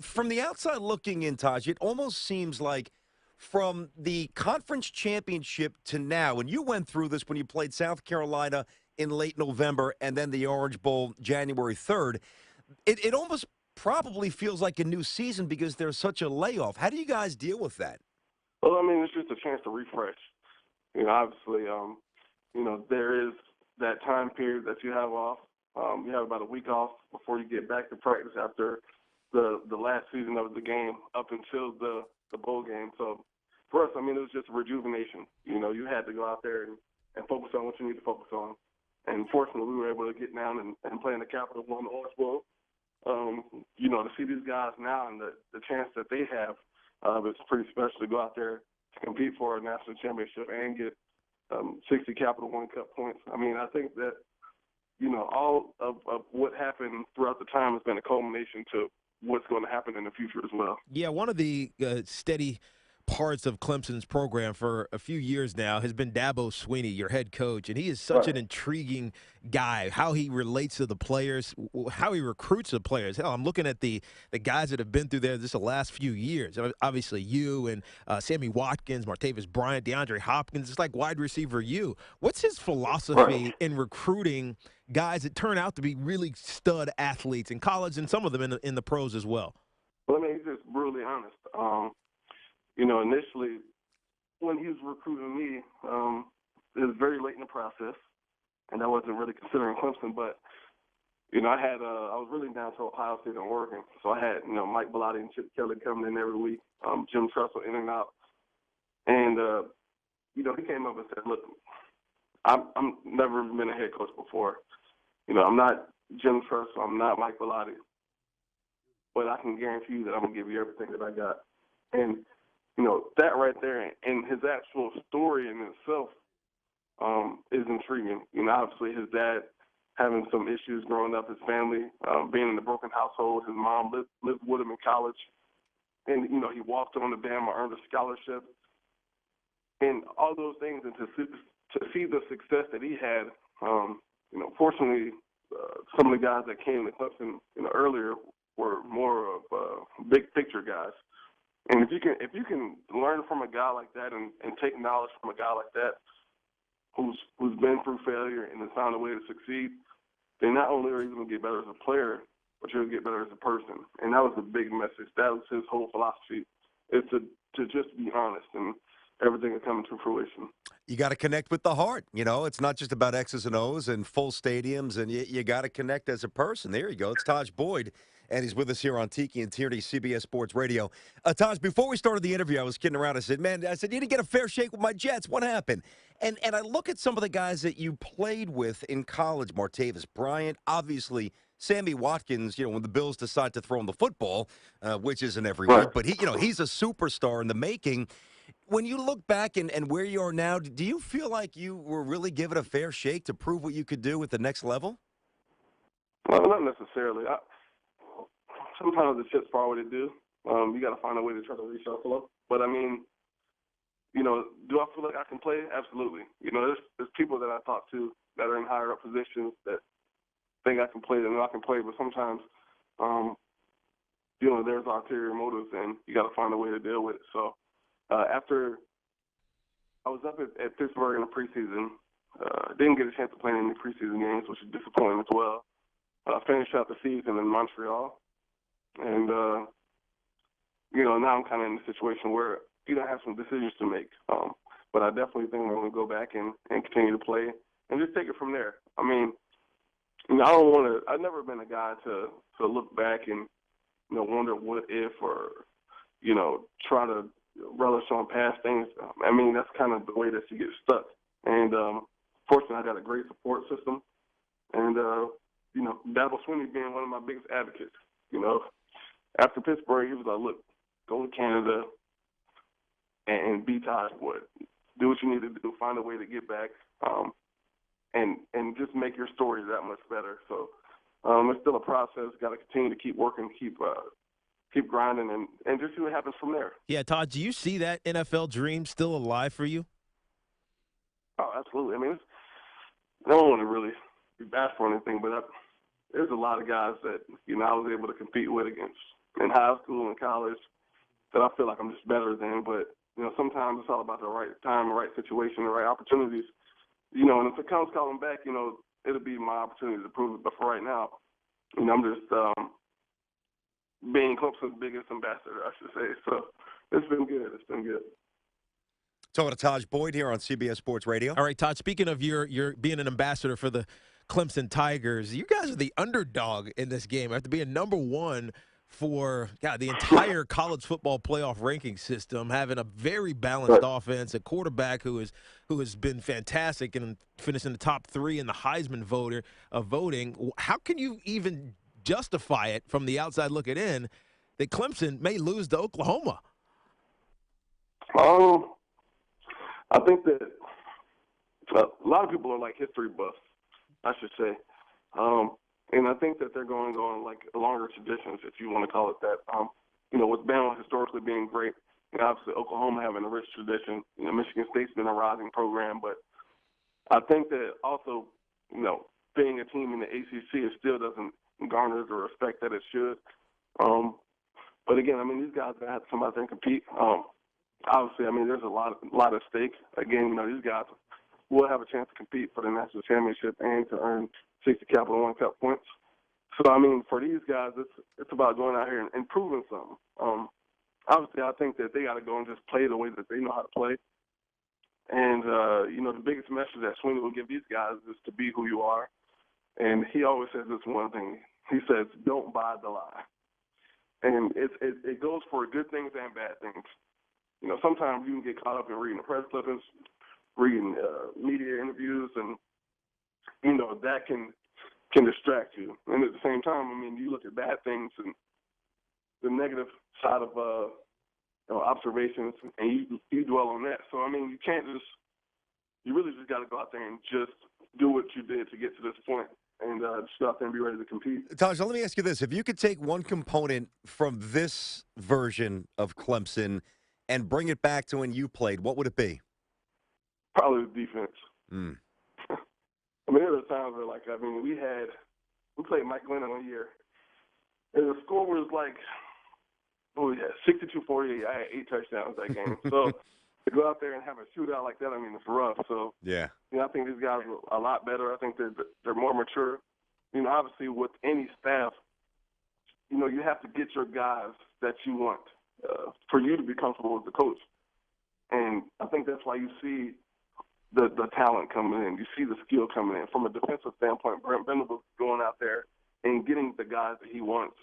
from the outside looking in, Taj, it almost seems like from the conference championship to now, and you went through this when you played South Carolina in late November and then the Orange Bowl January 3rd, it almost probably feels like a new season because there's such a layoff. How do you guys deal with that? Well, I mean, it's just a chance to refresh. Obviously, there is that time period that you have off. You have about a week off before you get back to practice after the last season of the game up until the bowl game. So for us, I mean, it was just rejuvenation. You had to go out there and focus on what you need to focus on. And fortunately, we were able to get down and play in the Capital One Orange Bowl. To see these guys now and the chance that they have, it's pretty special to go out there to compete for a national championship and get 60 Capital One Cup points. I mean, I think that, all of what happened throughout the time has been a culmination to what's going to happen in the future as well. Yeah, one of the steady parts of Clemson's program for a few years now has been Dabo Swinney, your head coach, and he is such an intriguing guy. How he relates to the players, how he recruits the players. Hell, I'm looking at the guys that have been through there just the last few years. Obviously, you and Sammy Watkins, Martavis Bryant, DeAndre Hopkins. It's like wide receiver you. What's his philosophy in recruiting guys that turn out to be really stud athletes in college and some of them in the pros as well? Well, I mean, he's just brutally honest. Initially, when he was recruiting me, it was very late in the process, and I wasn't really considering Clemson. But, I was really down to Ohio State and Oregon. So I had, Mike Bellotti and Chip Kelly coming in every week, Jim Tressel in and out. And, he came up and said, look, I'm never been a head coach before. I'm not Jim Tressel. I'm not Mike Bellotti. But I can guarantee you that I'm going to give you everything that I got. And, that right there and his actual story in itself is intriguing. Obviously his dad having some issues growing up, his family being in a broken household. His mom lived with him in college. And, he walked on to Bama, earned a scholarship. And all those things, and to see the success that he had, fortunately, some of the guys that came to Clemson earlier were more of big picture guys. And if you can learn from a guy like that and take knowledge from a guy like that who's been through failure and has found a way to succeed, then not only are you going to get better as a player, but you're going to get better as a person. And that was the big message. That was his whole philosophy, is to just be honest, and everything is coming to fruition. You got to connect with the heart. It's not just about X's and O's and full stadiums, and you got to connect as a person. There you go. It's Tajh Boyd, and he's with us here on Tiki and Tierney, CBS Sports Radio. Tajh, before we started the interview, I was kidding around. I said, you didn't get a fair shake with my Jets. What happened? And I look at some of the guys that you played with in college, Martavis Bryant, obviously Sammy Watkins, when the Bills decide to throw him the football, which isn't every week, but he's a superstar in the making. When you look back and where you are now, do you feel like you were really given a fair shake to prove what you could do at the next level? Well, not necessarily. Sometimes the chips fall what it do. You got to find a way to try to reshuffle them. But, I mean, do I feel like I can play? Absolutely. There's people that I talk to that are in higher up positions that think I can play and I can play, but sometimes, there's ulterior motives, and you got to find a way to deal with it. So, after I was up at Pittsburgh in the preseason, didn't get a chance to play in any preseason games, which is disappointing as well. Finished out the season in Montreal, and now I'm kind of in a situation where I have some decisions to make. But I definitely think I'm going to go back and continue to play and just take it from there. I mean, I don't want to. I've never been a guy to look back and wonder what if or try to relish on past things. I mean, that's kind of the way that you get stuck. And fortunately, I got a great support system. And, Dabo Swinney being one of my biggest advocates. After Pittsburgh, he was like, look, go to Canada and be Tajh Boyd. Do what you need to do. Find a way to get back and just make your story that much better. So it's still a process. Got to continue to keep working, keep grinding, and just see what happens from there. Yeah, Todd, do you see that NFL dream still alive for you? Oh, absolutely. I mean, I don't want to really be bashful or anything, but there's a lot of guys that, I was able to compete with against in high school and college that I feel like I'm just better than. But, sometimes it's all about the right time, the right situation, the right opportunities. And if it comes calling back, it'll be my opportunity to prove it. But for right now, I'm just being Clemson's biggest ambassador, I should say. So it's been good. It's been good. Talking to Tajh Boyd here on CBS Sports Radio. All right, Todd, speaking of your being an ambassador for the Clemson Tigers, you guys are the underdog in this game after being number one for the entire college football playoff ranking system, having a very balanced offense, a quarterback who has been fantastic and finished in the top 3 in the Heisman voting. How can you even justify it from the outside looking in that Clemson may lose to Oklahoma? I think that a lot of people are like history buffs, I should say. And I think that they're going on like longer traditions, if you want to call it that. With Bama historically being great, obviously Oklahoma having a rich tradition. Michigan State's been a rising program, but I think that also, being a team in the ACC, it still doesn't garner the respect that it should. But again, these guys have to come out there and compete. Obviously, there's a lot at stake. Again, these guys will have a chance to compete for the national championship and to earn 60 Capital One Cup points. So, for these guys, it's about going out here and proving something. Obviously, I think that they got to go and just play the way that they know how to play. And, the biggest message that Sweeney will give these guys is to be who you are. And he always says this one thing. He says, don't buy the lie. And it goes for good things and bad things. Sometimes you can get caught up in reading the press clippings, reading media interviews, and, that can distract you. And at the same time, you look at bad things and the negative side of observations, and you dwell on that. So, you can't you really just got to go out there and just do what you did to get to this point and just go out there and be ready to compete. Tajh, let me ask you this. If you could take one component from this version of Clemson and bring it back to when you played, what would it be? Probably the defense. Mm. There were times where, we played Mike Glennon one year, and the score was 62-48. I had 8 touchdowns that game. So to go out there and have a shootout like that, it's rough. So yeah, I think these guys are a lot better. I think they're more mature. Obviously with any staff, you have to get your guys that you want for you to be comfortable with the coach. And I think that's why you see the talent coming in. You see the skill coming in. From a defensive standpoint, Brent Venables going out there and getting the guys that he wants